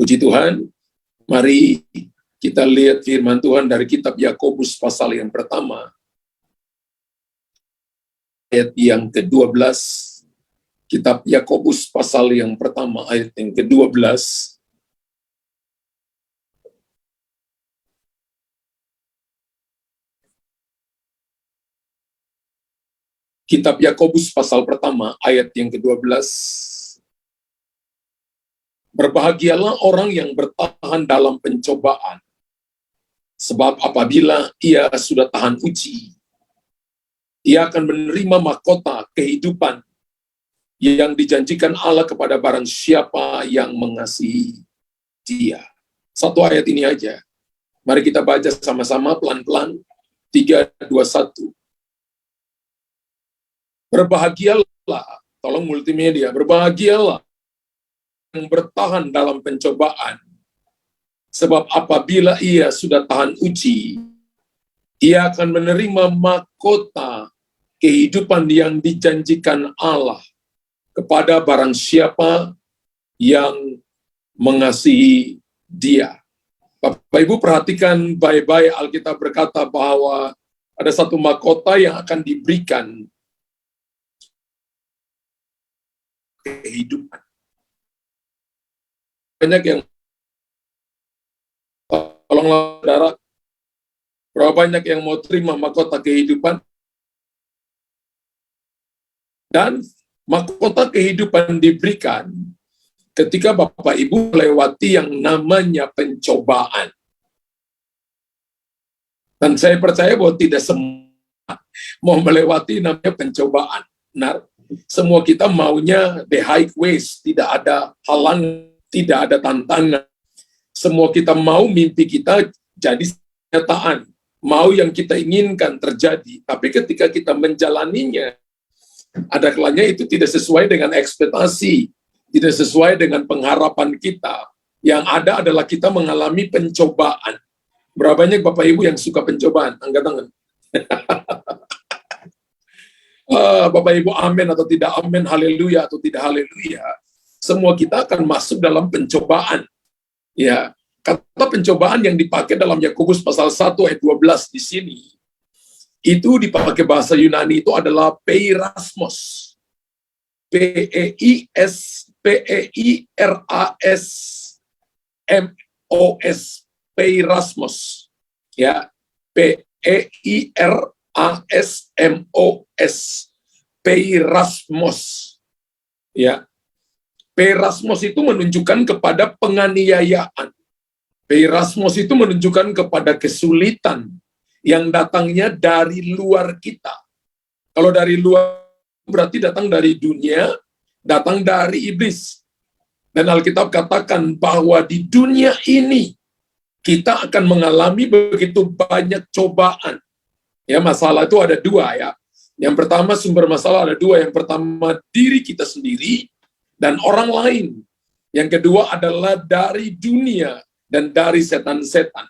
Puji Tuhan, mari kita lihat firman Tuhan dari kitab Yakobus pasal yang pertama, ayat yang ke-12. Kitab Yakobus pasal yang pertama, ayat yang ke-12. Kitab Yakobus pasal pertama, ayat yang ke-12. Berbahagialah orang yang bertahan dalam pencobaan, sebab apabila ia sudah tahan uji, ia akan menerima mahkota kehidupan yang dijanjikan Allah kepada barang siapa yang mengasihi dia. Satu ayat ini aja. Mari kita baca sama-sama pelan-pelan. 3, 2, 1. Berbahagialah, tolong multimedia, berbahagialah yang bertahan dalam pencobaan, sebab apabila ia sudah tahan uji, ia akan menerima mahkota kehidupan yang dijanjikan Allah kepada barang siapa yang mengasihi dia. Bapak Ibu perhatikan baik-baik, Alkitab berkata bahwa ada satu mahkota yang akan diberikan kehidupan. Banyak yang tolonglah saudara, berapa banyak yang mau terima mahkota kehidupan? Dan mahkota kehidupan diberikan ketika Bapak Ibu melewati yang namanya pencobaan. Dan saya percaya bahwa tidak semua mau melewati namanya pencobaan. Benar? Semua kita maunya the highways, tidak ada halangan, tidak ada tantangan. Semua kita mau mimpi kita jadi kenyataan, mau yang kita inginkan terjadi. Tapi ketika kita menjalaninya, ada kalanya itu tidak sesuai dengan ekspektasi, tidak sesuai dengan pengharapan kita. Yang ada adalah kita mengalami pencobaan. Berapa banyak Bapak Ibu yang suka pencobaan? Angkat tangan. Bapak Ibu amin atau tidak amin, haleluya atau tidak haleluya. Semua kita akan masuk dalam pencobaan. Ya, kata pencobaan yang dipakai dalam Yakobus pasal 1 ayat 12 di sini, itu dipakai bahasa Yunani itu adalah peirasmos. Peirasmos. Peirasmos. Ya, Peirasmos. Peirasmos. Ya. Peirasmos itu menunjukkan kepada penganiayaan. Peirasmos itu menunjukkan kepada kesulitan yang datangnya dari luar kita. Kalau dari luar berarti datang dari dunia, datang dari iblis. Dan Alkitab katakan bahwa di dunia ini kita akan mengalami begitu banyak cobaan. Ya, masalah itu ada dua ya. Yang pertama sumber masalah ada dua. Yang pertama diri kita sendiri dan orang lain. Yang kedua adalah dari dunia dan dari setan-setan.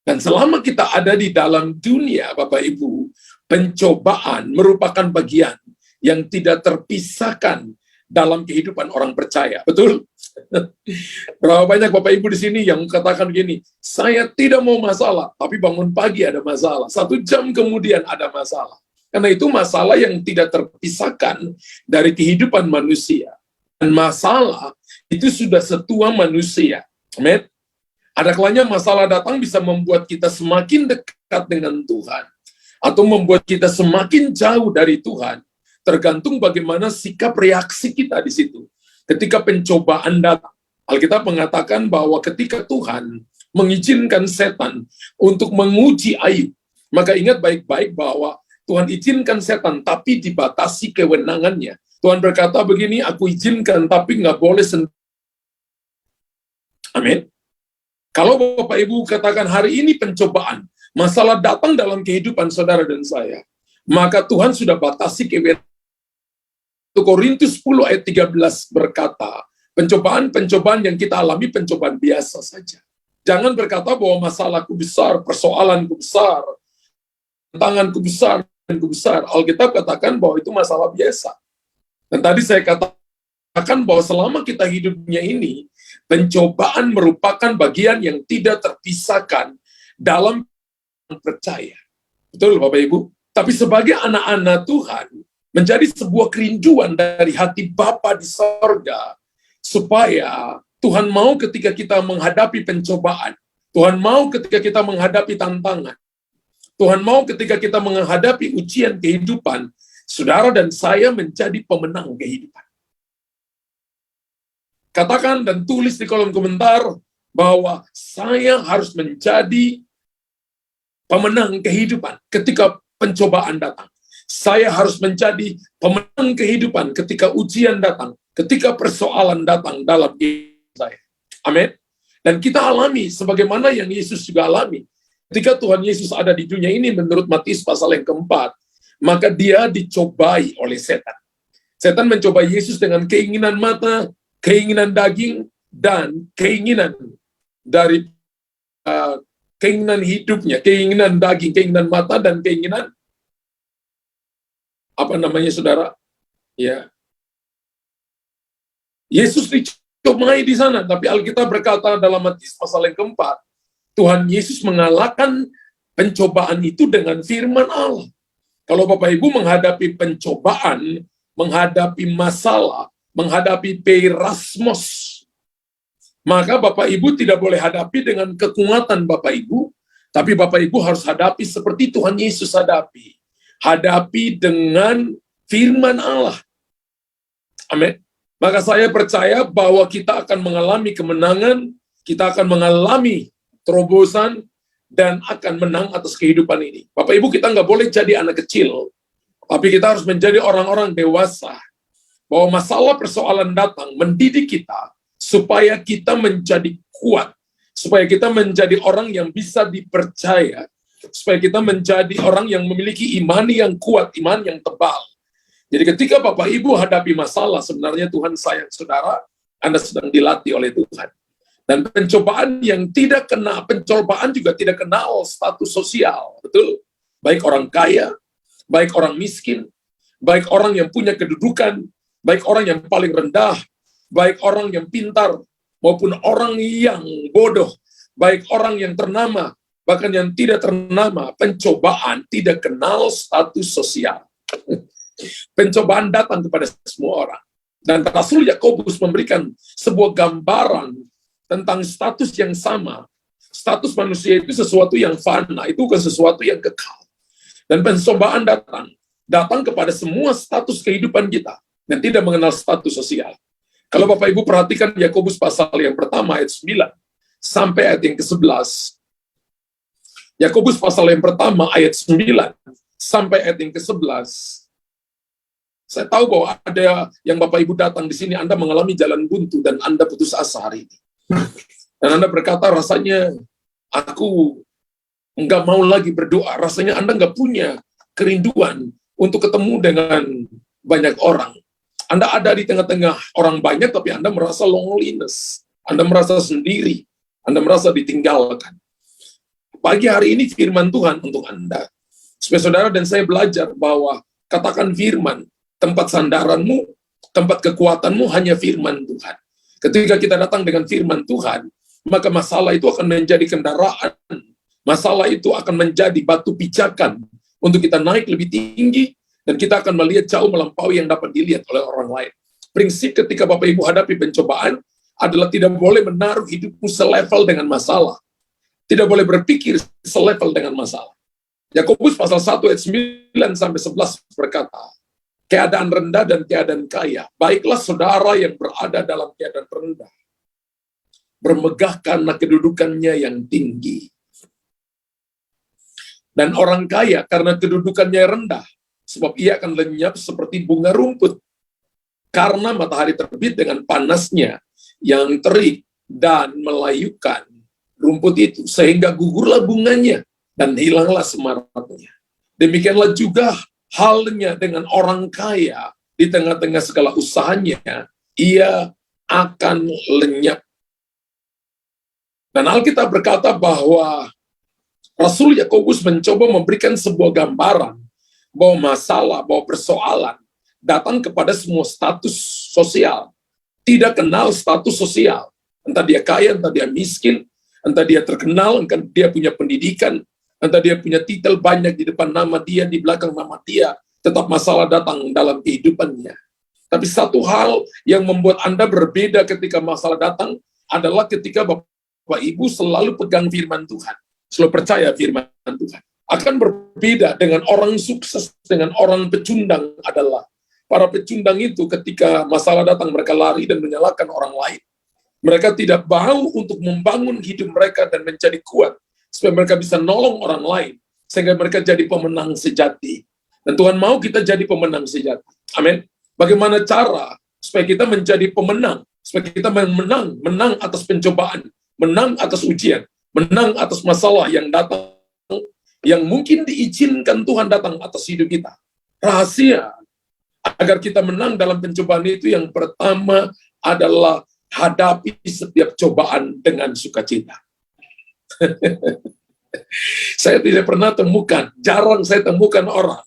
Dan selama kita ada di dalam dunia, Bapak Ibu, pencobaan merupakan bagian yang tidak terpisahkan dalam kehidupan orang percaya. Betul? Berapa banyak Bapak Ibu di sini yang katakan gini, saya tidak mau masalah, tapi bangun pagi ada masalah. 1 jam kemudian ada masalah. Karena itu masalah yang tidak terpisahkan dari kehidupan manusia. Dan masalah itu sudah setua manusia. Amin. Ada kalanya masalah datang bisa membuat kita semakin dekat dengan Tuhan. Atau membuat kita semakin jauh dari Tuhan. Tergantung bagaimana sikap reaksi kita di situ. Ketika pencobaan datang. Alkitab mengatakan bahwa ketika Tuhan mengizinkan setan untuk menguji Ayub. Maka ingat baik-baik bahwa Tuhan izinkan setan, tapi dibatasi kewenangannya. Tuhan berkata begini, aku izinkan, tapi nggak boleh sendiri. Amin. Kalau Bapak Ibu katakan hari ini pencobaan, masalah datang dalam kehidupan saudara dan saya, maka Tuhan sudah batasi kewenangan. Korintus 10 ayat 13 berkata, pencobaan-pencobaan yang kita alami pencobaan biasa saja. Jangan berkata bahwa masalahku besar, persoalanku besar, tantanganku besar, Alkitab katakan bahwa itu masalah biasa. Dan tadi saya katakan bahwa selama kita hidupnya ini, Pencobaan merupakan bagian yang tidak terpisahkan dalam percaya. Betul Bapak Ibu? Tapi sebagai anak-anak Tuhan, menjadi sebuah kerinduan dari hati Bapa di sorga, supaya Tuhan mau ketika kita menghadapi pencobaan, Tuhan mau ketika kita menghadapi tantangan, Tuhan mau ketika kita menghadapi ujian kehidupan, saudara dan saya menjadi pemenang kehidupan. Katakan dan tulis di kolom komentar bahwa saya harus menjadi pemenang kehidupan ketika pencobaan datang. Saya harus menjadi pemenang kehidupan ketika ujian datang, ketika persoalan datang dalam hidup saya. Amin. Dan kita alami sebagaimana yang Yesus juga alami. Ketika Tuhan Yesus ada di dunia ini menurut Matius pasal yang keempat, maka dia dicobai oleh setan. Setan mencoba Yesus dengan keinginan mata, keinginan daging, dan keinginan dari keinginan hidupnya, keinginan daging, keinginan mata, dan keinginan saudara? Ya, Yesus dicobai di sana, tapi Alkitab berkata dalam Matius pasal yang keempat, Tuhan Yesus mengalahkan pencobaan itu dengan firman Allah. Kalau Bapak Ibu menghadapi pencobaan, menghadapi masalah, menghadapi peirasmos, maka Bapak Ibu tidak boleh hadapi dengan kekuatan Bapak Ibu, tapi Bapak Ibu harus hadapi seperti Tuhan Yesus hadapi. Hadapi dengan firman Allah. Amin. Maka saya percaya bahwa kita akan mengalami kemenangan, kita akan mengalami terobosan, dan akan menang atas kehidupan ini. Bapak Ibu, kita nggak boleh jadi anak kecil, tapi kita harus menjadi orang-orang dewasa. Bahwa masalah persoalan datang mendidik kita supaya kita menjadi kuat, supaya kita menjadi orang yang bisa dipercaya, supaya kita menjadi orang yang memiliki iman yang kuat, iman yang tebal. Jadi ketika Bapak Ibu hadapi masalah, sebenarnya Tuhan sayang saudara, Anda sedang dilatih oleh Tuhan. Dan pencobaan yang tidak kena, pencobaan juga tidak kenal status sosial, betul? Baik orang kaya, baik orang miskin, baik orang yang punya kedudukan, baik orang yang paling rendah, baik orang yang pintar, maupun orang yang bodoh, baik orang yang ternama, bahkan yang tidak ternama. Pencobaan tidak kenal status sosial. Pencobaan datang kepada semua orang. Dan Rasul Yakobus memberikan sebuah gambaran tentang status yang sama. Status manusia itu sesuatu yang fana, itu bukan sesuatu yang kekal. Dan pencobaan datang kepada semua status kehidupan kita, dan tidak mengenal status sosial. Kalau Bapak Ibu perhatikan Yakobus pasal yang pertama ayat 9 sampai ayat yang ke-11. Yakobus pasal yang pertama ayat 9 sampai ayat yang ke-11. Saya tahu bahwa ada yang Bapak Ibu datang di sini, Anda mengalami jalan buntu dan Anda putus asa hari ini. Dan Anda berkata, rasanya aku nggak mau lagi berdoa. Rasanya Anda nggak punya kerinduan untuk ketemu dengan banyak orang. Anda ada di tengah-tengah orang banyak, tapi Anda merasa loneliness. Anda merasa sendiri. Anda merasa ditinggalkan. Pagi hari ini firman Tuhan untuk Anda. Supaya saudara dan saya belajar bahwa katakan firman, tempat sandaranmu, tempat kekuatanmu hanya firman Tuhan. Ketika kita datang dengan firman Tuhan, maka masalah itu akan menjadi kendaraan. Masalah itu akan menjadi batu pijakan untuk kita naik lebih tinggi, dan kita akan melihat jauh melampaui yang dapat dilihat oleh orang lain. Prinsip ketika Bapak Ibu hadapi pencobaan adalah tidak boleh menaruh hidupmu selevel dengan masalah. Tidak boleh berpikir selevel dengan masalah. Yakobus pasal 1 ayat 9 sampai 11 berkata, keadaan rendah dan keadaan kaya, baiklah saudara yang berada dalam keadaan rendah, bermegahkanlah kedudukannya yang tinggi. Dan orang kaya karena kedudukannya rendah, sebab ia akan lenyap seperti bunga rumput. Karena matahari terbit dengan panasnya yang terik dan melayukan rumput itu, sehingga gugurlah bunganya dan hilanglah semaraknya. Demikianlah juga halnya dengan orang kaya, di tengah-tengah segala usahanya, ia akan lenyap. Dan Alkitab berkata bahwa Rasul Yakobus mencoba memberikan sebuah gambaran bahwa masalah, bahwa persoalan datang kepada semua status sosial. Tidak kenal status sosial. Entah dia kaya, entah dia miskin, entah dia terkenal, entah dia punya pendidikan, entah dia punya titel banyak di depan nama dia, di belakang nama dia, tetap masalah datang dalam kehidupannya. Tapi satu hal yang membuat Anda berbeda ketika masalah datang adalah ketika Bapak Ibu selalu pegang firman Tuhan, selalu percaya firman Tuhan. Akan berbeda dengan orang sukses, dengan orang pecundang adalah para pecundang itu ketika masalah datang mereka lari dan menyalahkan orang lain. Mereka tidak mau untuk membangun hidup mereka dan menjadi kuat supaya mereka bisa nolong orang lain sehingga mereka jadi pemenang sejati. Dan Tuhan mau kita jadi pemenang sejati. Amin. Bagaimana cara supaya kita menjadi pemenang? Supaya kita menang atas pencobaan, menang atas ujian, menang atas masalah yang datang, yang mungkin diizinkan Tuhan datang atas hidup kita. Rahasia agar kita menang dalam pencobaan itu yang pertama adalah hadapi setiap cobaan dengan sukacita. Saya tidak pernah temukan, jarang saya temukan orang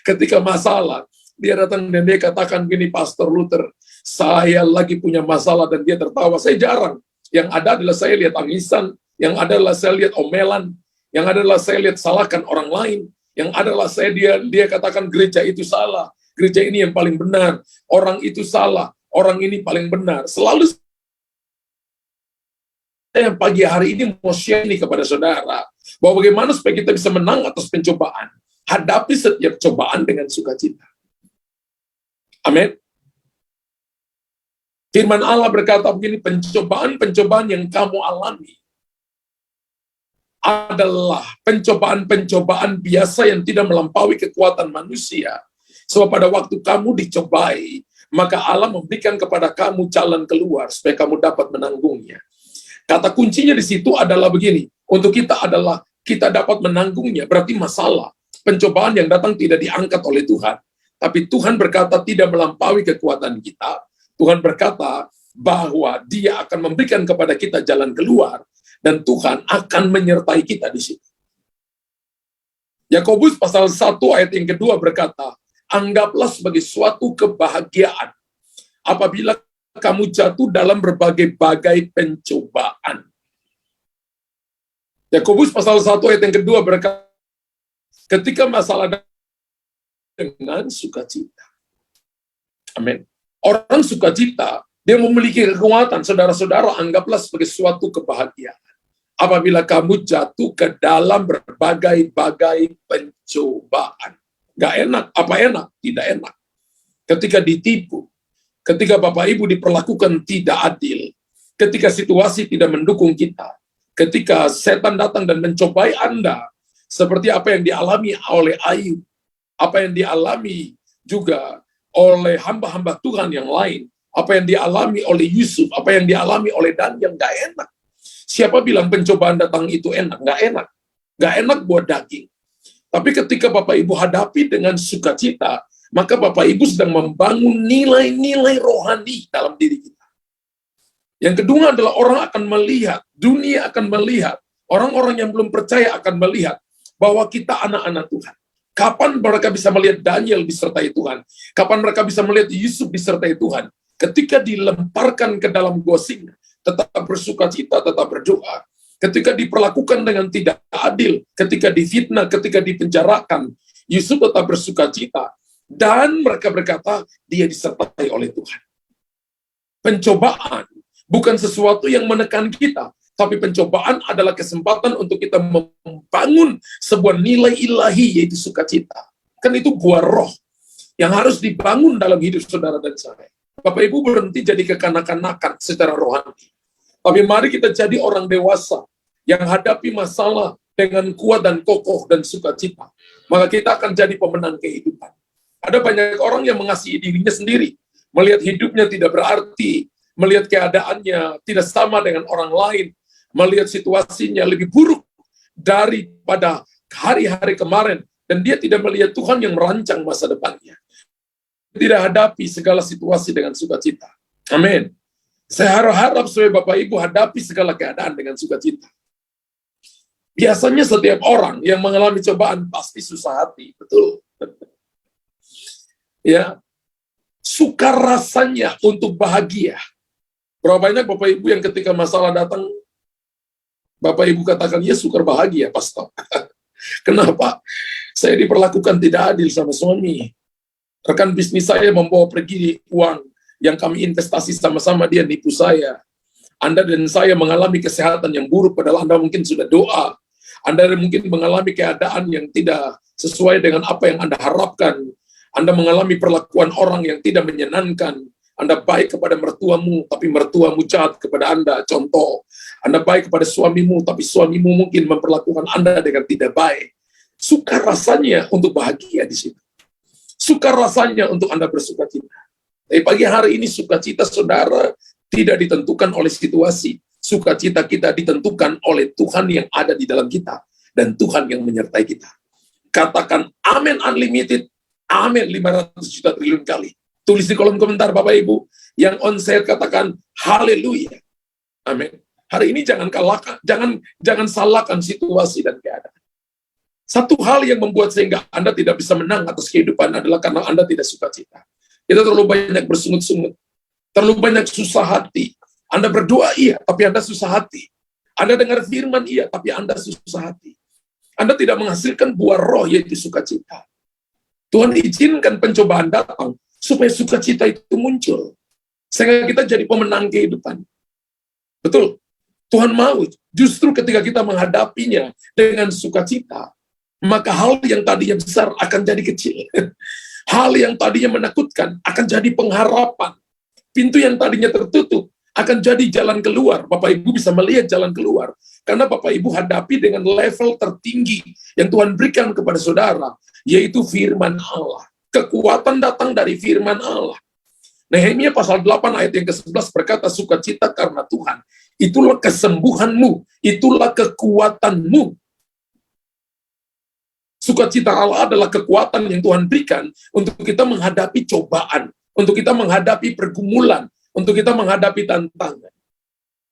ketika masalah, dia datang dan dia katakan gini, Pastor Luther, saya lagi punya masalah, dan dia tertawa. Saya jarang. Yang ada adalah saya lihat tangisan, yang ada adalah saya lihat omelan, yang ada adalah saya lihat salahkan orang lain, yang ada adalah dia katakan gereja itu salah, gereja ini yang paling benar, orang itu salah, orang ini paling benar. Selalu yang pagi hari ini mau share nih kepada saudara, bahwa bagaimana supaya kita bisa menang atas pencobaan. Hadapi setiap cobaan dengan sukacita. Amin. Firman Allah berkata begini, pencobaan-pencobaan yang kamu alami adalah pencobaan-pencobaan biasa yang tidak melampaui kekuatan manusia. Sebab pada waktu kamu dicobai, maka Allah memberikan kepada kamu jalan keluar supaya kamu dapat menanggungnya. Kata kuncinya di situ adalah begini, untuk kita adalah kita dapat menanggungnya, berarti masalah, pencobaan yang datang tidak diangkat oleh Tuhan. Tapi Tuhan berkata tidak melampaui kekuatan kita. Tuhan berkata bahwa Dia akan memberikan kepada kita jalan keluar, dan Tuhan akan menyertai kita di situ. Yakobus pasal 1 ayat yang kedua berkata, anggaplah sebagai suatu kebahagiaan apabila kamu jatuh dalam berbagai-bagai pencobaan. Yakobus pasal 1 ayat yang kedua berkata, ketika masalah dengan sukacita. Amin. Orang sukacita, dia memiliki kekuatan. Saudara-saudara, anggaplah sebagai suatu kebahagiaan apabila kamu jatuh ke dalam berbagai-bagai pencobaan. Gak enak, apa enak? Tidak enak. Ketika ditipu, ketika Bapak Ibu diperlakukan tidak adil, ketika situasi tidak mendukung kita, ketika setan datang dan mencobai Anda, seperti apa yang dialami oleh Ayub, apa yang dialami juga oleh hamba-hamba Tuhan yang lain, apa yang dialami oleh Yusuf, apa yang dialami oleh Daniel, gak enak. Siapa bilang pencobaan datang itu enak? Gak enak. Gak enak buat daging. Tapi ketika Bapak Ibu hadapi dengan sukacita, maka Bapak Ibu sedang membangun nilai-nilai rohani dalam diri kita. Yang kedua adalah orang akan melihat, dunia akan melihat, orang-orang yang belum percaya akan melihat bahwa kita anak-anak Tuhan. Kapan mereka bisa melihat Daniel disertai Tuhan? Kapan mereka bisa melihat Yusuf disertai Tuhan? Ketika dilemparkan ke dalam gua singa, tetap bersukacita, tetap berdoa. Ketika diperlakukan dengan tidak adil, ketika difitnah, ketika dipenjarakan, Yusuf tetap bersukacita. Dan mereka berkata, dia disertai oleh Tuhan. Pencobaan bukan sesuatu yang menekan kita, tapi pencobaan adalah kesempatan untuk kita membangun sebuah nilai ilahi, yaitu sukacita. Kan itu buah roh yang harus dibangun dalam hidup saudara dan saya. Bapak Ibu berhenti jadi kekanak-kanakan secara rohani. Tapi mari kita jadi orang dewasa yang hadapi masalah dengan kuat dan kokoh dan sukacita. Maka kita akan jadi pemenang kehidupan. Ada banyak orang yang mengasihi dirinya sendiri, melihat hidupnya tidak berarti, melihat keadaannya tidak sama dengan orang lain, melihat situasinya lebih buruk daripada hari-hari kemarin, dan dia tidak melihat Tuhan yang merancang masa depannya. Tidak hadapi segala situasi dengan sukacita. Amin. Saya harap supaya Bapak Ibu hadapi segala keadaan dengan sukacita. Biasanya setiap orang yang mengalami cobaan pasti susah hati, betul. Ya, sukar rasanya untuk bahagia. Berapa banyak Bapak Ibu yang ketika masalah datang, Bapak Ibu katakan, ya syukur bahagia, pastor. Kenapa? Saya diperlakukan tidak adil sama suami. Rekan bisnis saya membawa pergi uang yang kami investasi sama-sama, dia nipu saya. Anda dan saya mengalami kesehatan yang buruk, padahal Anda mungkin sudah doa. Anda mungkin mengalami keadaan yang tidak sesuai dengan apa yang Anda harapkan. Anda mengalami perlakuan orang yang tidak menyenangkan. Anda baik kepada mertuamu, tapi mertuamu jahat kepada Anda. Contoh, Anda baik kepada suamimu, tapi suamimu mungkin memperlakukan Anda dengan tidak baik. Sukar rasanya untuk bahagia di situ. Sukar rasanya untuk Anda bersuka cita. Tapi pagi hari ini sukacita saudara tidak ditentukan oleh situasi. Sukacita kita ditentukan oleh Tuhan yang ada di dalam kita. Dan Tuhan yang menyertai kita. Katakan amin unlimited, amin 500 juta triliun kali. Tulis di kolom komentar Bapak Ibu. Yang on share katakan haleluya. Amin. Hari ini jangan salahkan situasi dan keadaan. Satu hal yang membuat sehingga Anda tidak bisa menang atas kehidupan adalah karena Anda tidak sukacita. Kita terlalu banyak bersungut-sungut. Terlalu banyak susah hati. Anda berdoa iya, tapi Anda susah hati. Anda dengar firman iya, tapi Anda susah hati. Anda tidak menghasilkan buah roh, yaitu sukacita. Tuhan izinkan pencobaan datang, supaya sukacita itu muncul. Sehingga kita jadi pemenang kehidupan. Betul. Tuhan mau, justru ketika kita menghadapinya dengan sukacita, maka hal yang tadinya besar akan jadi kecil. Hal yang tadinya menakutkan akan jadi pengharapan. Pintu yang tadinya tertutup akan jadi jalan keluar. Bapak Ibu bisa melihat jalan keluar. Karena Bapak Ibu hadapi dengan level tertinggi yang Tuhan berikan kepada saudara, yaitu firman Allah. Kekuatan datang dari firman Allah. Nehemia pasal 8 ayat yang ke-11 berkata, sukacita karena Tuhan. Itulah kesembuhanmu, itulah kekuatanmu. Sukacita Allah adalah kekuatan yang Tuhan berikan untuk kita menghadapi cobaan, untuk kita menghadapi pergumulan, untuk kita menghadapi tantangan.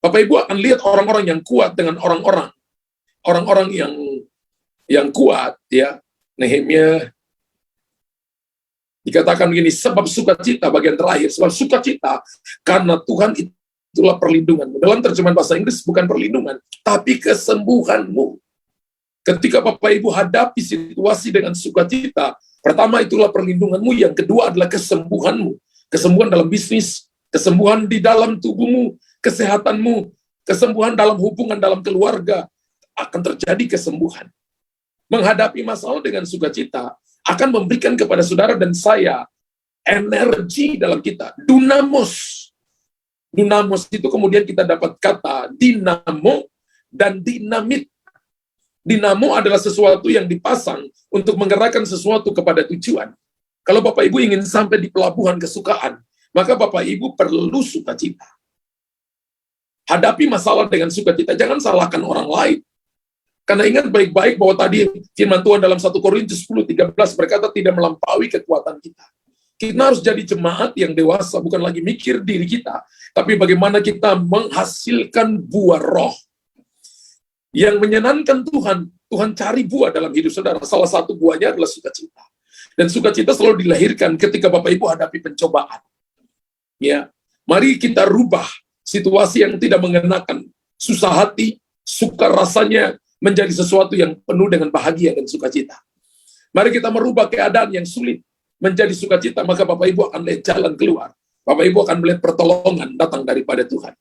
Bapak Ibu akan lihat orang-orang yang kuat dengan orang-orang yang kuat, ya. Nehemia dikatakan begini, sebab sukacita bagian terakhir, sebab sukacita karena Tuhan itulah perlindunganmu. Dalam terjemahan bahasa Inggris bukan perlindungan, tapi kesembuhanmu. Ketika Bapak Ibu hadapi situasi dengan sukacita, pertama itulah perlindunganmu, yang kedua adalah kesembuhanmu. Kesembuhan dalam bisnis, kesembuhan di dalam tubuhmu, kesehatanmu, kesembuhan dalam hubungan dalam keluarga, akan terjadi kesembuhan. Menghadapi masalah dengan sukacita akan memberikan kepada saudara dan saya energi dalam kita, dunamos. Dunamos itu kemudian kita dapat kata dinamo dan dinamit. Dinamo adalah sesuatu yang dipasang untuk menggerakkan sesuatu kepada tujuan. Kalau Bapak Ibu ingin sampai di pelabuhan kesukaan, maka Bapak Ibu perlu sukacita. Hadapi masalah dengan sukacita, jangan salahkan orang lain. Karena ingat baik-baik bahwa tadi firman Tuhan dalam 1 Korintus 10:13 berkata tidak melampaui kekuatan kita. Kita harus jadi jemaat yang dewasa, bukan lagi mikir diri kita, tapi bagaimana kita menghasilkan buah roh. Yang menyenangkan Tuhan, Tuhan cari buah dalam hidup saudara. Salah satu buahnya adalah sukacita. Dan sukacita selalu dilahirkan ketika Bapak Ibu hadapi pencobaan. Ya, mari kita rubah situasi yang tidak mengenakan, susah hati, sukar rasanya menjadi sesuatu yang penuh dengan bahagia dan sukacita. Mari kita merubah keadaan yang sulit menjadi sukacita, maka Bapak Ibu akan melihat jalan keluar. Bapak Ibu akan melihat pertolongan datang daripada Tuhan.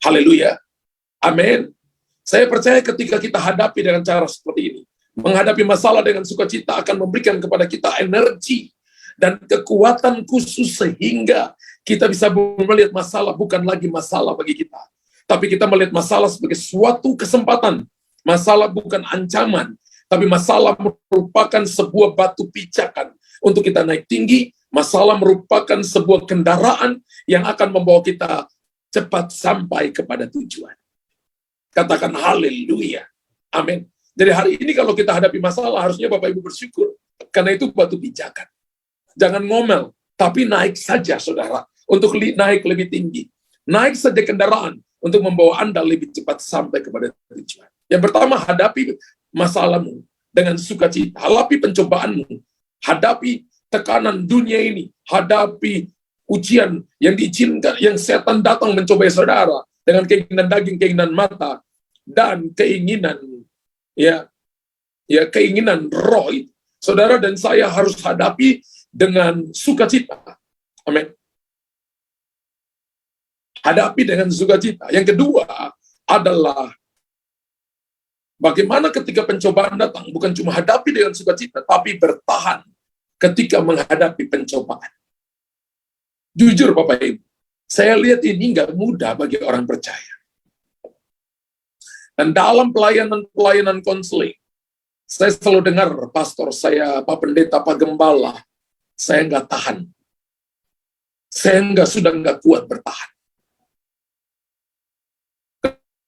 Haleluya. Amin. Saya percaya ketika kita hadapi dengan cara seperti ini, menghadapi masalah dengan sukacita akan memberikan kepada kita energi dan kekuatan khusus sehingga kita bisa melihat masalah bukan lagi masalah bagi kita, tapi kita melihat masalah sebagai suatu kesempatan. Masalah bukan ancaman, tapi masalah merupakan sebuah batu pijakan untuk kita naik tinggi. Masalah merupakan sebuah kendaraan yang akan membawa kita cepat sampai kepada tujuan. Katakan haleluya. Amin. Jadi hari ini kalau kita hadapi masalah, harusnya Bapak Ibu bersyukur. Karena itu batu pijakan. Jangan ngomel, tapi naik saja saudara. Untuk naik lebih tinggi. Naik saja kendaraan untuk membawa Anda lebih cepat sampai kepada tujuan. Yang pertama, hadapi masalahmu dengan sukacita. Hadapi pencobaanmu. Hadapi tekanan dunia ini. Hadapi ujian yang diizinkan, yang setan datang mencobai saudara dengan keinginan daging, keinginan mata, dan keinginan keinginan roh itu, saudara dan saya harus hadapi dengan sukacita. Amin. Hadapi dengan sukacita. Yang kedua adalah bagaimana ketika pencobaan datang, bukan cuma hadapi dengan sukacita, tapi bertahan ketika menghadapi pencobaan. Jujur Bapak Ibu, saya lihat ini nggak mudah bagi orang percaya. Dan dalam pelayanan konseling, saya selalu dengar pastor saya, Pak Pendeta, Pak Gembala, saya nggak tahan. Saya sudah nggak kuat bertahan.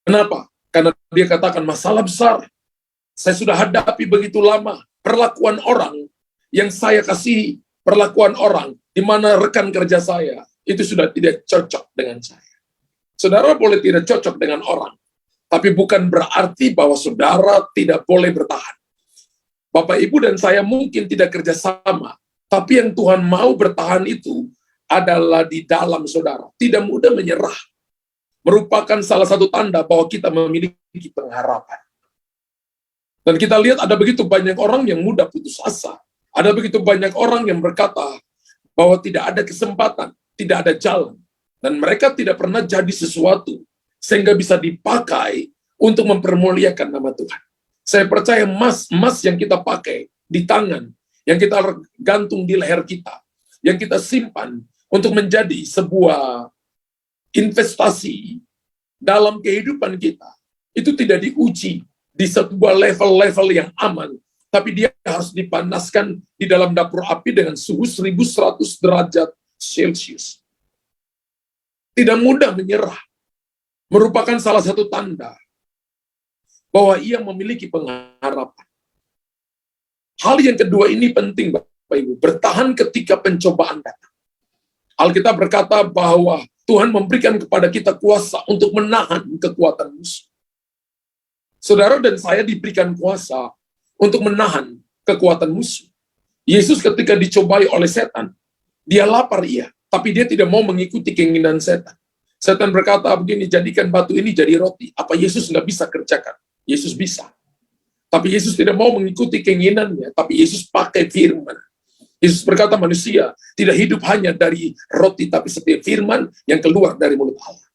Kenapa? Karena dia katakan masalah besar. Saya sudah hadapi begitu lama. Perlakuan orang yang saya kasih, perlakuan orang di mana rekan kerja saya, itu sudah tidak cocok dengan saya. Saudara boleh tidak cocok dengan orang, tapi bukan berarti bahwa saudara tidak boleh bertahan. Bapak, Ibu, dan saya mungkin tidak kerjasama, tapi yang Tuhan mau bertahan itu adalah di dalam saudara. Tidak mudah menyerah. Merupakan salah satu tanda bahwa kita memiliki pengharapan. Dan kita lihat ada begitu banyak orang yang mudah putus asa. Ada begitu banyak orang yang berkata bahwa tidak ada kesempatan, tidak ada jalan. Dan mereka tidak pernah jadi sesuatu sehingga bisa dipakai untuk mempermuliakan nama Tuhan. Saya percaya emas yang kita pakai di tangan, yang kita gantung di leher kita, yang kita simpan untuk menjadi sebuah investasi dalam kehidupan kita, itu tidak diuji di sebuah level-level yang aman, tapi dia harus dipanaskan di dalam dapur api dengan suhu 1100 derajat Celcius. Tidak mudah menyerah, merupakan salah satu tanda bahwa ia memiliki pengharapan. Hal yang kedua ini penting Bapak Ibu, bertahan ketika pencobaan datang. Alkitab berkata bahwa Tuhan memberikan kepada kita kuasa untuk menahan kekuatan musuh. Saudara dan saya diberikan kuasa untuk menahan kekuatan musuh. Yesus ketika dicobai oleh setan, dia lapar iya, tapi dia tidak mau mengikuti keinginan setan. Setan berkata begini, jadikan batu ini jadi roti. Apa Yesus nggak bisa kerjakan? Yesus bisa. Tapi Yesus tidak mau mengikuti keinginannya, tapi Yesus pakai firman. Yesus berkata manusia tidak hidup hanya dari roti, tapi setiap firman yang keluar dari mulut Allah.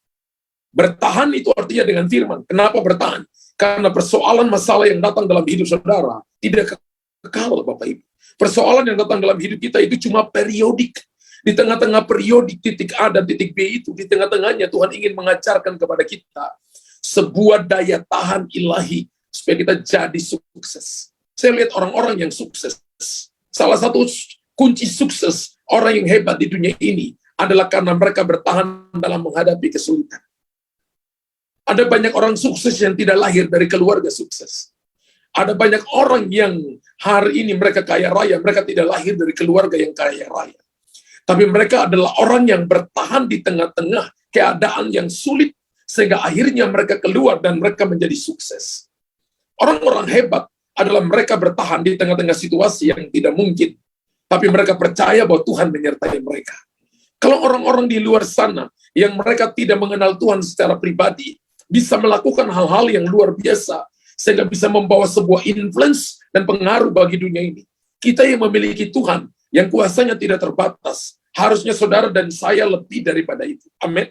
Bertahan itu artinya dengan firman. Kenapa bertahan? Karena persoalan masalah yang datang dalam hidup saudara tidak kekal Bapak Ibu. Persoalan yang datang dalam hidup kita itu cuma periodik. Di tengah-tengah periodik titik A dan titik B itu, di tengah-tengahnya Tuhan ingin mengajarkan kepada kita sebuah daya tahan ilahi supaya kita jadi sukses. Saya lihat orang-orang yang sukses. Salah satu kunci sukses orang yang hebat di dunia ini adalah karena mereka bertahan dalam menghadapi kesulitan. Ada banyak orang sukses yang tidak lahir dari keluarga sukses. Ada banyak orang yang hari ini mereka kaya raya, mereka tidak lahir dari keluarga yang kaya raya. Tapi mereka adalah orang yang bertahan di tengah-tengah keadaan yang sulit, sehingga akhirnya mereka keluar dan mereka menjadi sukses. Orang-orang hebat adalah mereka bertahan di tengah-tengah situasi yang tidak mungkin. Tapi mereka percaya bahwa Tuhan menyertai mereka. Kalau orang-orang di luar sana yang mereka tidak mengenal Tuhan secara pribadi, bisa melakukan hal-hal yang luar biasa, sehingga bisa membawa sebuah influence dan pengaruh bagi dunia ini. Kita yang memiliki Tuhan, yang kuasanya tidak terbatas, harusnya saudara dan saya lebih daripada itu. Amin.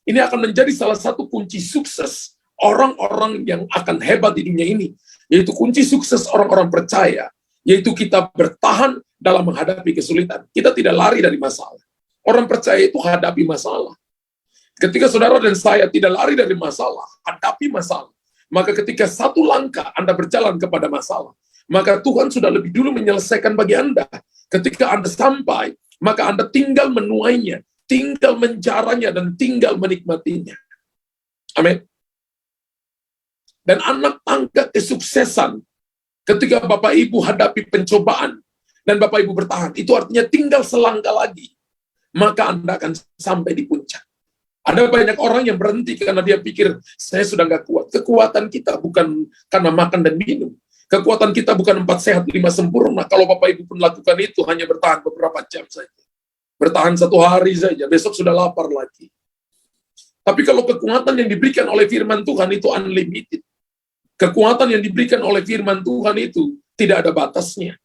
Ini akan menjadi salah satu kunci sukses orang-orang yang akan hebat di dunia ini, yaitu kunci sukses orang-orang percaya, yaitu kita bertahan dalam menghadapi kesulitan. Kita tidak lari dari masalah. Orang percaya itu hadapi masalah. Ketika saudara dan saya tidak lari dari masalah, hadapi masalah, maka ketika satu langkah Anda berjalan kepada masalah, maka Tuhan sudah lebih dulu menyelesaikan bagi Anda. Ketika Anda sampai, maka Anda tinggal menuainya, tinggal menjaranya, dan tinggal menikmatinya. Amin. Dan anak tangga kesuksesan, ketika Bapak Ibu hadapi pencobaan, dan Bapak Ibu bertahan, itu artinya tinggal selangkah lagi, maka Anda akan sampai di puncak. Ada banyak orang yang berhenti karena dia pikir, saya sudah nggak kuat. Kekuatan kita bukan karena makan dan minum. Kekuatan kita bukan 4 sehat, 5 sempurna. Kalau Bapak Ibu pun lakukan itu, hanya bertahan beberapa jam saja. Bertahan 1 hari saja, besok sudah lapar lagi. Tapi kalau kekuatan yang diberikan oleh firman Tuhan itu unlimited. Kekuatan yang diberikan oleh firman Tuhan itu tidak ada batasnya.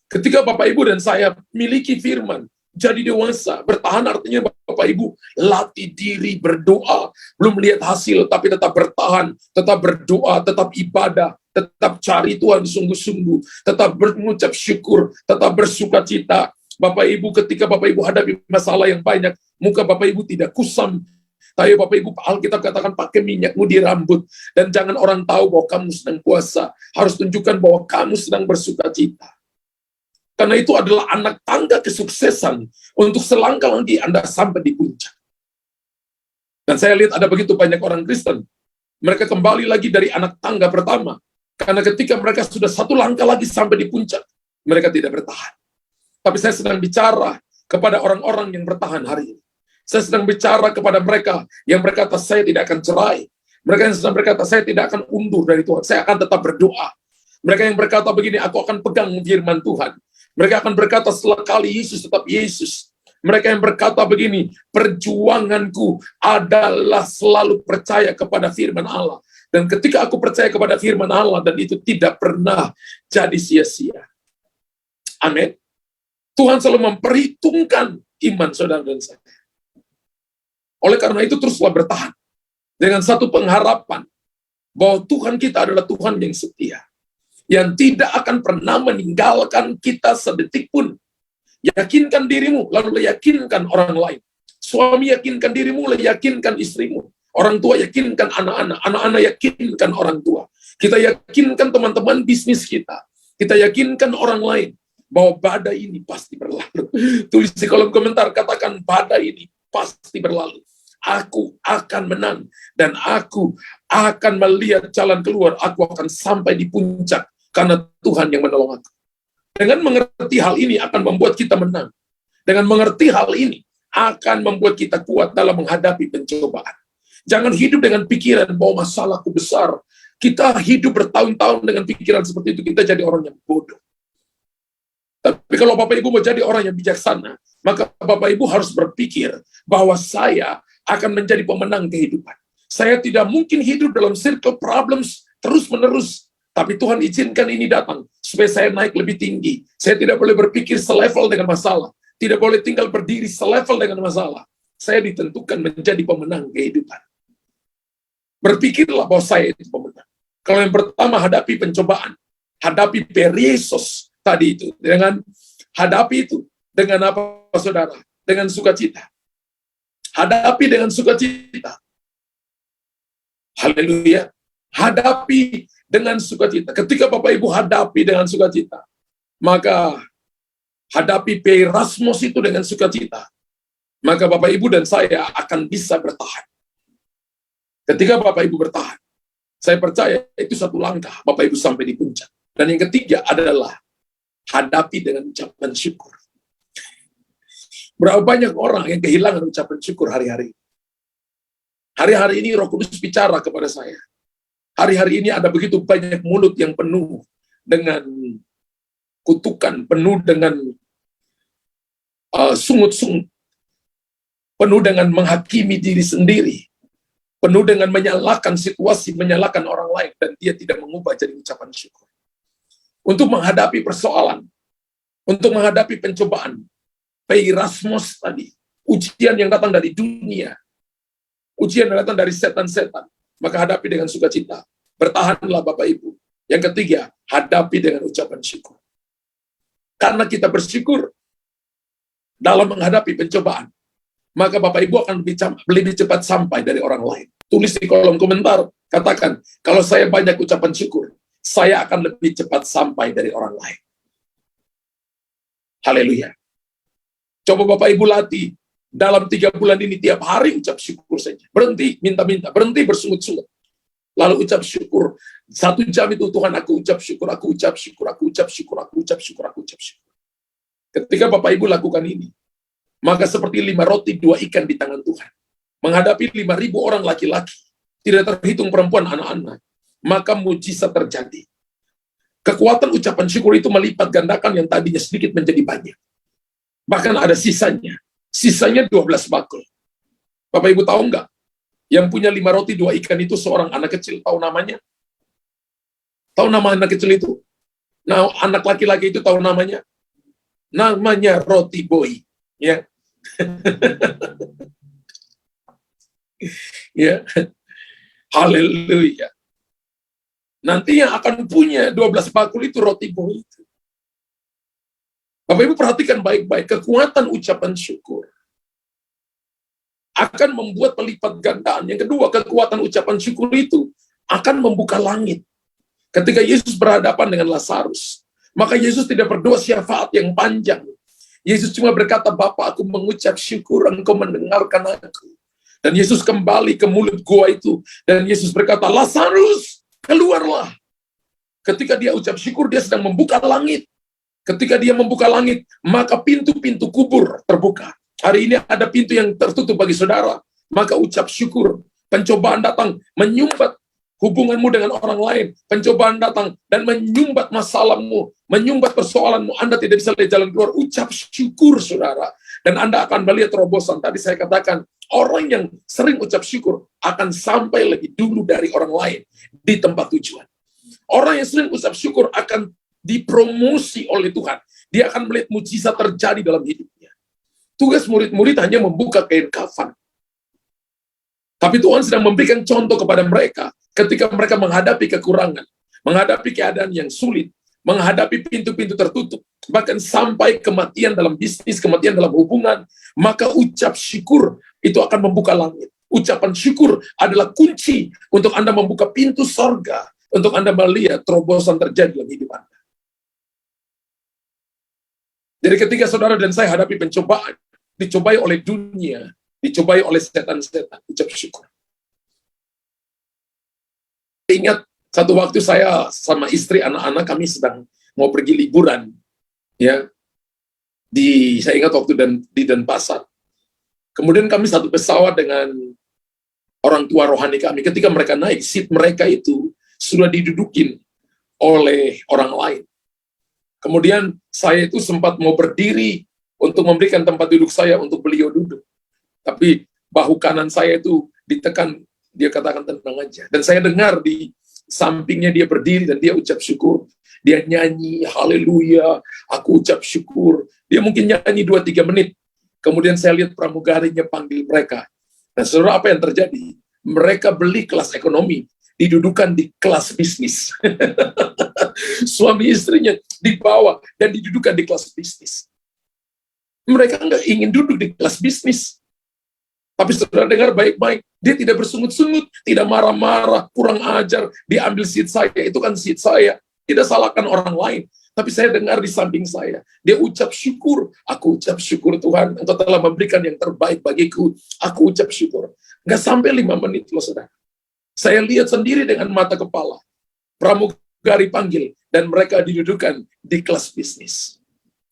Ketika Bapak Ibu dan saya miliki firman, jadi dewasa, bertahan artinya Bapak Ibu latih diri berdoa, belum melihat hasil tapi tetap bertahan, tetap berdoa, tetap ibadah, tetap cari Tuhan sungguh-sungguh, tetap mengucap syukur, tetap bersuka cita. Bapak Ibu, ketika Bapak Ibu hadapi masalah yang banyak, muka Bapak Ibu tidak kusam. Tapi Bapak Ibu, Alkitab katakan pakai minyakmu di rambut. Dan jangan orang tahu bahwa kamu sedang puasa. Harus tunjukkan bahwa kamu sedang bersuka cita. Karena itu adalah anak tangga kesuksesan untuk selangkah lagi Anda sampai di puncak. Dan saya lihat ada begitu banyak orang Kristen. Mereka kembali lagi dari anak tangga pertama. Karena ketika mereka sudah 1 langkah lagi sampai di puncak, mereka tidak bertahan. Tapi saya sedang bicara kepada orang-orang yang bertahan hari ini. Saya sedang bicara kepada mereka yang berkata, saya tidak akan cerai. Mereka yang sedang berkata, saya tidak akan undur dari Tuhan. Saya akan tetap berdoa. Mereka yang berkata begini, aku akan pegang firman Tuhan. Mereka akan berkata, setelah kali Yesus tetap Yesus. Mereka yang berkata begini, perjuanganku adalah selalu percaya kepada firman Allah. Dan ketika aku percaya kepada firman Allah, dan itu tidak pernah jadi sia-sia. Amin. Tuhan selalu memperhitungkan iman saudara dan saya. Oleh karena itu teruslah bertahan. Dengan satu pengharapan, bahwa Tuhan kita adalah Tuhan yang setia. Yang tidak akan pernah meninggalkan kita sedetik pun. Yakinkan dirimu, lalu yakinkan orang lain. Suami yakinkan dirimu, lalu yakinkan istrimu. Orang tua yakinkan anak-anak. Anak-anak yakinkan orang tua. Kita yakinkan teman-teman bisnis kita. Kita yakinkan orang lain. Bahwa badai ini pasti berlalu. Tulis di kolom komentar, katakan badai ini pasti berlalu. Aku akan menang dan aku akan melihat jalan keluar. Aku akan sampai di puncak karena Tuhan yang menolong aku. Dengan mengerti hal ini akan membuat kita menang. Dengan mengerti hal ini akan membuat kita kuat dalam menghadapi pencobaan. Jangan hidup dengan pikiran bahwa masalahku besar. Kita hidup bertahun-tahun dengan pikiran seperti itu, kita jadi orang yang bodoh. Tapi kalau Bapak Ibu mau jadi orang yang bijaksana, maka Bapak Ibu harus berpikir bahwa saya akan menjadi pemenang kehidupan. Saya tidak mungkin hidup dalam circle problems terus-menerus. Tapi Tuhan izinkan ini datang, supaya saya naik lebih tinggi. Saya tidak boleh berpikir selevel dengan masalah. Tidak boleh tinggal berdiri selevel dengan masalah. Saya ditentukan menjadi pemenang kehidupan. Berpikirlah bahwa saya itu pemenang. Kalau yang pertama hadapi pencobaan, hadapi periesos, tadi itu, dengan hadapi itu, dengan apa saudara? Dengan sukacita. Hadapi dengan sukacita. Haleluya. Hadapi dengan sukacita. Ketika Bapak Ibu hadapi dengan sukacita, maka hadapi perasmos itu dengan sukacita, maka Bapak Ibu dan saya akan bisa bertahan. Ketika Bapak Ibu bertahan, saya percaya itu 1 langkah Bapak Ibu sampai di puncak. Dan yang ketiga adalah hadapi dengan ucapan syukur. Berapa banyak orang yang kehilangan ucapan syukur hari-hari. Hari-hari ini Roh Kudus bicara kepada saya. Hari-hari ini ada begitu banyak mulut yang penuh dengan kutukan, penuh dengan sungut-sungut, penuh dengan menghakimi diri sendiri, penuh dengan menyalahkan situasi, menyalahkan orang lain, dan dia tidak mengubah jadi ucapan syukur. Untuk menghadapi persoalan, untuk menghadapi pencobaan, peirasmos tadi, ujian yang datang dari dunia, ujian yang datang dari setan-setan, maka hadapi dengan sukacita. Bertahanlah Bapak Ibu. Yang ketiga, hadapi dengan ucapan syukur. Karena kita bersyukur dalam menghadapi pencobaan, maka Bapak Ibu akan lebih cepat sampai dari orang lain. Tulis di kolom komentar, katakan, kalau saya banyak ucapan syukur, saya akan lebih cepat sampai dari orang lain. Haleluya. Coba Bapak Ibu latih, dalam 3 bulan ini tiap hari ucap syukur saja. Berhenti minta-minta, berhenti bersungut-sungut. Lalu ucap syukur. 1 jam itu Tuhan, aku ucap syukur, aku ucap syukur, aku ucap syukur, aku ucap syukur, aku ucap syukur. Ketika Bapak Ibu lakukan ini, maka seperti 5 roti 2 ikan di tangan Tuhan. Menghadapi 5.000 orang laki-laki, tidak terhitung perempuan anak-anak, maka mujizat terjadi. Kekuatan ucapan syukur itu melipat gandakan yang tadinya sedikit menjadi banyak. Bahkan ada sisanya. Sisanya 12 bakul. Bapak Ibu tahu nggak? Yang punya 5 roti 2 ikan itu seorang anak kecil. Tahu namanya? Tahu nama anak kecil itu? Nah, anak laki-laki itu tahu namanya? Namanya Roti Boy. Ya. Ya. Haleluya. Nanti yang akan punya 12 bakul itu Roti Boy itu. Bapak Ibu perhatikan baik-baik, kekuatan ucapan syukur akan membuat pelipat gandaan. Yang kedua, kekuatan ucapan syukur itu akan membuka langit. Ketika Yesus berhadapan dengan Lazarus, maka Yesus tidak berdoa syafaat yang panjang. Yesus cuma berkata, Bapa, aku mengucap syukur, engkau mendengarkan aku. Dan Yesus kembali ke mulut gua itu, dan Yesus berkata, Lazarus, keluarlah. Ketika dia ucap syukur, dia sedang membuka langit. Ketika dia membuka langit, maka pintu-pintu kubur terbuka. Hari ini ada pintu yang tertutup bagi saudara, maka ucap syukur. Pencobaan datang, menyumbat hubunganmu dengan orang lain. Pencobaan datang dan menyumbat masalahmu, menyumbat persoalanmu. Anda tidak bisa lihat jalan keluar. Ucap syukur, saudara. Dan Anda akan melihat terobosan. Tadi saya katakan, orang yang sering ucap syukur akan sampai lebih dulu dari orang lain di tempat tujuan. Orang yang sering ucap syukur akan dipromosi oleh Tuhan. Dia akan melihat mujizat terjadi dalam hidupnya. Tugas murid-murid hanya membuka kain kafan. Tapi Tuhan sedang memberikan contoh kepada mereka ketika mereka menghadapi kekurangan, menghadapi keadaan yang sulit, menghadapi pintu-pintu tertutup, bahkan sampai kematian dalam bisnis, kematian dalam hubungan, maka ucap syukur itu akan membuka langit. Ucapan syukur adalah kunci untuk Anda membuka pintu sorga, untuk Anda melihat terobosan terjadi dalam hidup Anda. Jadi ketika saudara dan saya hadapi pencobaan, dicobai oleh dunia, dicobai oleh setan-setan, ucap syukur. Ingat, satu waktu saya sama istri, anak-anak, kami sedang mau pergi liburan. Ya, saya ingat waktu di Denpasar. Kemudian kami satu pesawat dengan orang tua rohani kami. Ketika mereka naik, seat mereka itu sudah didudukin oleh orang lain. Kemudian saya itu sempat mau berdiri untuk memberikan tempat duduk saya untuk beliau duduk. Tapi bahu kanan saya itu ditekan, dia katakan tenang aja. Dan saya dengar di sampingnya dia berdiri dan dia ucap syukur. Dia nyanyi, haleluya, aku ucap syukur. Dia mungkin nyanyi 2-3 menit. Kemudian saya lihat pramugarinya panggil mereka. Nah, saudara, apa yang terjadi? Mereka beli kelas ekonomi, didudukan di kelas bisnis. Suami istrinya dibawa dan didudukan di kelas bisnis. Mereka nggak ingin duduk di kelas bisnis. Tapi saudara dengar baik-baik, dia tidak bersungut-sungut, tidak marah-marah, kurang ajar, dia ambil seat saya, itu kan seat saya. Tidak salahkan orang lain. Tapi saya dengar di samping saya, dia ucap syukur. Aku ucap syukur Tuhan, Engkau telah memberikan yang terbaik bagiku. Aku ucap syukur. Nggak sampai 5 menit loh saudara. Saya lihat sendiri dengan mata kepala. Pramugari panggil, dan mereka didudukan di kelas bisnis.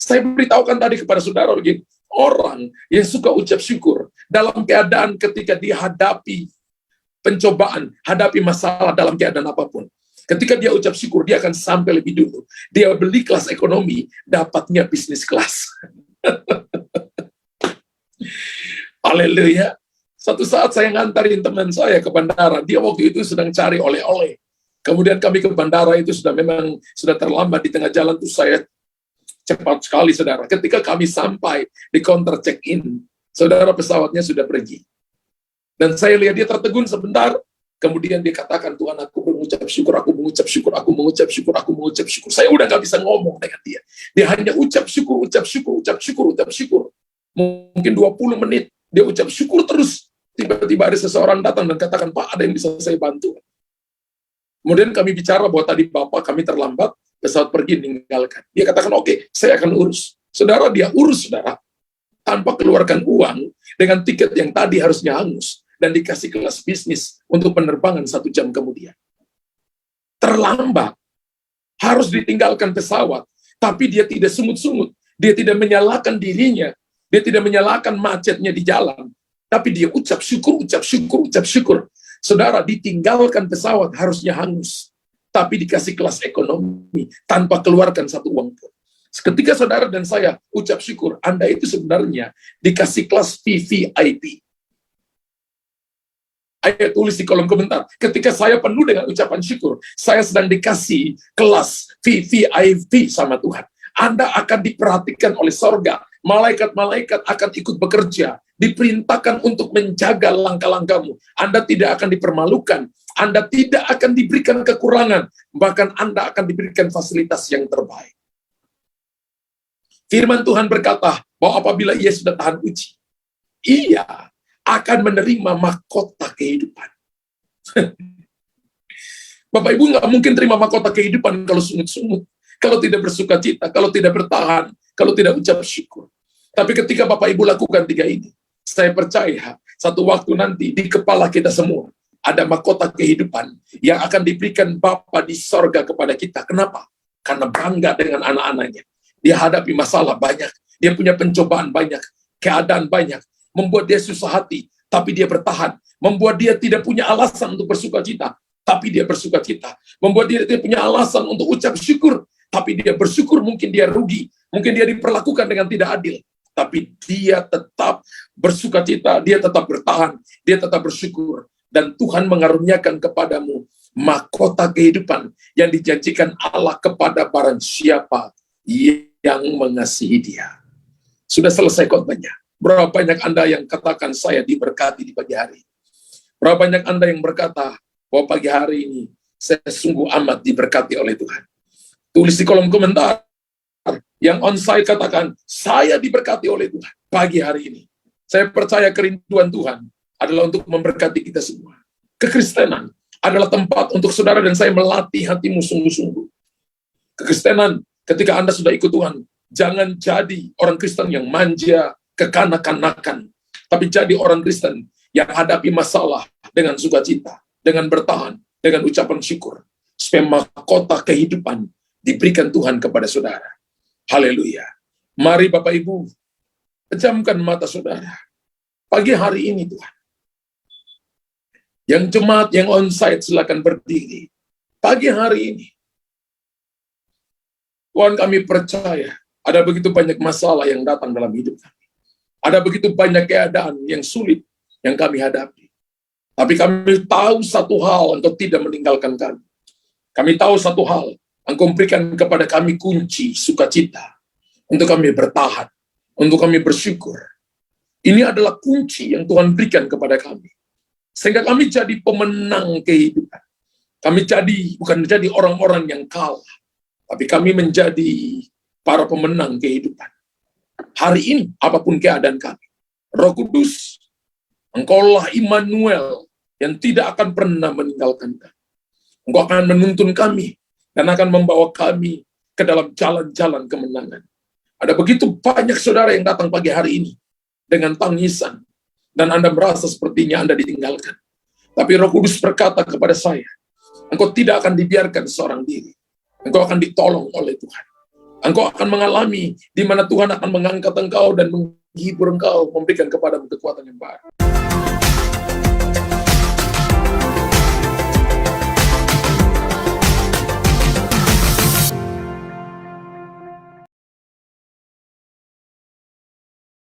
Saya beritahukan tadi kepada saudara begini, orang yang suka ucap syukur dalam keadaan ketika dihadapi pencobaan, hadapi masalah dalam keadaan apapun. Ketika dia ucap syukur, dia akan sampai lebih dulu. Dia beli kelas ekonomi, dapatnya bisnis kelas. Haleluya. Satu saat saya ngantarin teman saya ke bandara, dia waktu itu sedang cari oleh-oleh. Kemudian kami ke bandara itu sudah terlambat di tengah jalan, tuh saya cepat sekali, saudara. Ketika kami sampai di counter check-in, saudara, pesawatnya sudah pergi. Dan saya lihat dia tertegun sebentar, kemudian dia katakan, Tuhan, aku mengucap syukur, aku mengucap syukur, aku mengucap syukur, aku mengucap syukur. Saya udah gak bisa ngomong dengan dia. Dia hanya ucap syukur, ucap syukur, ucap syukur, ucap syukur. Mungkin 20 menit, dia ucap syukur terus. Tiba-tiba ada seseorang datang dan katakan, Pak, ada yang bisa saya bantu? Kemudian kami bicara bahwa tadi Bapak kami terlambat, pesawat pergi meninggalkan. Dia katakan, oke, saya akan urus. Saudara, dia urus, saudara. Tanpa keluarkan uang, dengan tiket yang tadi harusnya hangus. Dan dikasih kelas bisnis untuk penerbangan 1 jam kemudian. Terlambat. Harus ditinggalkan pesawat. Tapi dia tidak sungut-sungut. Dia tidak menyalahkan dirinya. Dia tidak menyalahkan macetnya di jalan. Tapi dia ucap syukur, ucap syukur, ucap syukur. Saudara, ditinggalkan pesawat harusnya hangus. Tapi dikasih kelas ekonomi tanpa keluarkan 1 uang pun. Ketika saudara dan saya ucap syukur, Anda itu sebenarnya dikasih kelas VVIP. Ayo tulis di kolom komentar. Ketika saya penuh dengan ucapan syukur, saya sedang dikasih kelas VVIP sama Tuhan. Anda akan diperhatikan oleh sorga. Malaikat-malaikat akan ikut bekerja. Diperintahkan untuk menjaga langkah-langkahmu. Anda tidak akan dipermalukan. Anda tidak akan diberikan kekurangan. Bahkan Anda akan diberikan fasilitas yang terbaik. Firman Tuhan berkata bahwa apabila ia sudah tahan uji, ia akan menerima mahkota kehidupan. Bapak Ibu nggak mungkin terima mahkota kehidupan kalau sungut-sungut, kalau tidak bersuka cita, kalau tidak bertahan, kalau tidak ucap syukur. Tapi ketika Bapak Ibu lakukan 3 ini, saya percaya satu waktu nanti di kepala kita semua ada mahkota kehidupan yang akan diberikan Bapa di sorga kepada kita. Kenapa? Karena bangga dengan anak-anaknya. Dia hadapi masalah banyak, dia punya pencobaan banyak, keadaan banyak, membuat dia susah hati, tapi dia bertahan. Membuat dia tidak punya alasan untuk bersuka cita, tapi dia bersuka cita. Membuat dia tidak punya alasan untuk ucap syukur, tapi dia bersyukur. Mungkin dia rugi, mungkin dia diperlakukan dengan tidak adil, tapi dia tetap bersuka cita, dia tetap bertahan, dia tetap bersyukur. Dan Tuhan mengaruniakan kepadamu mahkota kehidupan yang dijanjikan Allah kepada barang siapa yang mengasihi dia. Sudah selesai khotbahnya. Berapa banyak Anda yang katakan saya diberkati di pagi hari? Berapa banyak Anda yang berkata bahwa pagi hari ini saya sungguh amat diberkati oleh Tuhan? Tulis di kolom komentar. Yang on-site katakan, saya diberkati oleh Tuhan pagi hari ini. Saya percaya kerinduan Tuhan adalah untuk memberkati kita semua. Kekristenan adalah tempat untuk saudara dan saya melatih hatimu sungguh-sungguh. Kekristenan, ketika Anda sudah ikut Tuhan, jangan jadi orang Kristen yang manja, kekanak-kanakan, tapi jadi orang Kristen yang hadapi masalah dengan sukacita, dengan bertahan, dengan ucapan syukur, supaya mahkota kehidupan diberikan Tuhan kepada saudara. Haleluya. Mari Bapak Ibu, pejamkan mata saudara. Pagi hari ini Tuhan, yang jemaat, yang onsite silakan berdiri. Pagi hari ini, Tuhan kami percaya ada begitu banyak masalah yang datang dalam hidup kami. Ada begitu banyak keadaan yang sulit yang kami hadapi. Tapi kami tahu satu hal, Engkau tidak meninggalkan kami. Kami tahu satu hal, Engkau berikan kepada kami kunci sukacita untuk kami bertahan, untuk kami bersyukur. Ini adalah kunci yang Tuhan berikan kepada kami. Sehingga kami jadi pemenang kehidupan. Kami bukan menjadi orang-orang yang kalah, tapi kami menjadi para pemenang kehidupan. Hari ini, apapun keadaan kami, Roh Kudus, Engkaulah Immanuel yang tidak akan pernah meninggalkan kami. Engkau akan menuntun kami dan akan membawa kami ke dalam jalan-jalan kemenangan. Ada begitu banyak saudara yang datang pagi hari ini dengan tangisan, dan Anda merasa sepertinya Anda ditinggalkan. Tapi Roh Kudus berkata kepada saya, engkau tidak akan dibiarkan seorang diri. Engkau akan ditolong oleh Tuhan. Engkau akan mengalami di mana Tuhan akan mengangkat engkau dan menghibur engkau, memberikan kepadamu kekuatan yang baru.